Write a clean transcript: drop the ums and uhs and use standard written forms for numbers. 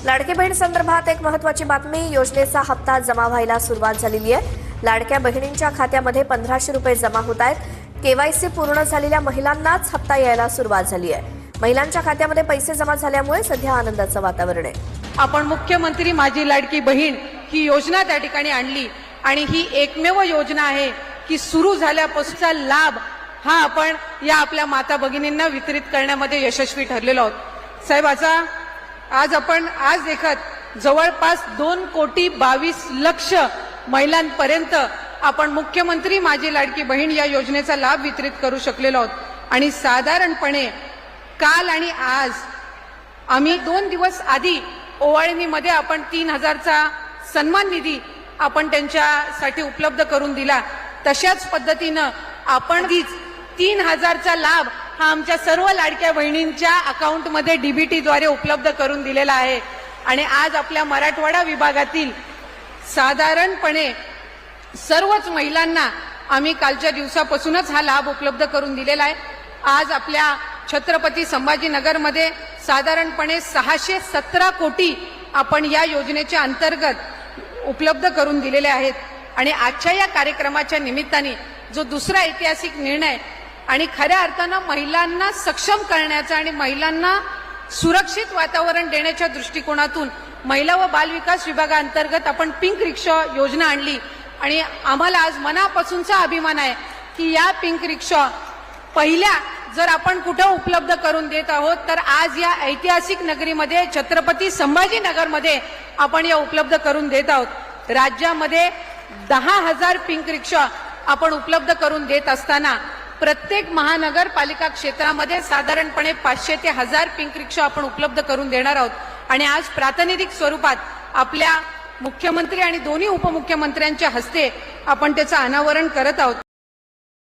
लाडकी बहीण संदर्भात एक महत्त्वाची बातमी। योजनेचा हप्ता जमा व्हायला सुरुवात झालेली आहे। लाडक्या बहिणींच्या खात्यामध्ये 1500 रुपये जमा होत आहेत। केवायसी पूर्ण झालेल्या महिलांनाच हप्ता यायला सुरुवात झाली आहे। महिलांच्या खात्यामध्ये पैसे जमा झाल्यामुळे सध्या आनंदाचं वातावरण आहे। आपण मुख्यमंत्री माझी लाडकी बहीण ही योजना त्या ठिकाणी आणली आणि ही एकमेव योजना आहे की सुरू झाल्यापासूनचा लाभ हा आपण या आपल्या माता भगिनींना वितरित करण्यामध्ये यशस्वी ठरलेलो आहोत। साहेब, आज देखत जवळपास 2,22,00,000 महिलांपर्यंत आपण मुख्यमंत्री माझी लाडकी बहीण या योजनेचा लाभ वितरित करू शकलेलो आहोत। आणि साधारणपणे काल आणि आज आम्ही 2 दिवस आधी ओवाळणीमध्ये आपण 3,000चा सन्मान निधी आपण त्यांच्यासाठी उपलब्ध करून दिला। तशाच पद्धतीनं आपण 3,000चा लाभ हा आमच्या सर्व लाडक्या बहिणींच्या अकाउंटमध्ये डीबीटीद्वारे उपलब्ध करून दिलेला आहे। आणि आज आपल्या मराठवाडा विभागातील साधारणपणे सर्वच महिलांना आम्ही कालच्या दिवसापासूनच हा लाभ उपलब्ध करून दिलेला आहे। आज आपल्या छत्रपती संभाजीनगरमध्ये साधारणपणे 617 कोटी आपण या योजनेच्या अंतर्गत उपलब्ध करून दिलेले आहेत। आणि आजच्या या कार्यक्रमाच्या निमित्ताने जो दुसरा ऐतिहासिक निर्णय आणि खऱ्या अर्थानं महिलांना सक्षम करण्याचा आणि महिलांना सुरक्षित वातावरण देण्याच्या दृष्टिकोनातून महिला व बालविकास विभागाअंतर्गत आपण पिंक रिक्षा योजना आणली। आणि आम्हाला आज मनापासूनचा अभिमान आहे की या पिंक रिक्षा पहिल्या जर आपण कुठं उपलब्ध करून देत आहोत तर आज या ऐतिहासिक नगरीमध्ये छत्रपती संभाजीनगरमध्ये आपण या उपलब्ध करून देत आहोत। राज्यामध्ये 10,000 पिंक रिक्षा आपण उपलब्ध करून देत असताना प्रत्येक महानगरपालिका क्षेत्रामध्ये साधारणपणे 500 ते 1000 पिंक रिक्षा आपण उपलब्ध करून देणार आहोत। आणि आज प्रातिनिधिक स्वरूपात आपल्या मुख्यमंत्री आणि दोन्ही उपमुख्यमंत्र्यांच्या हस्ते आपण त्याचं अनावरण करत आहोत।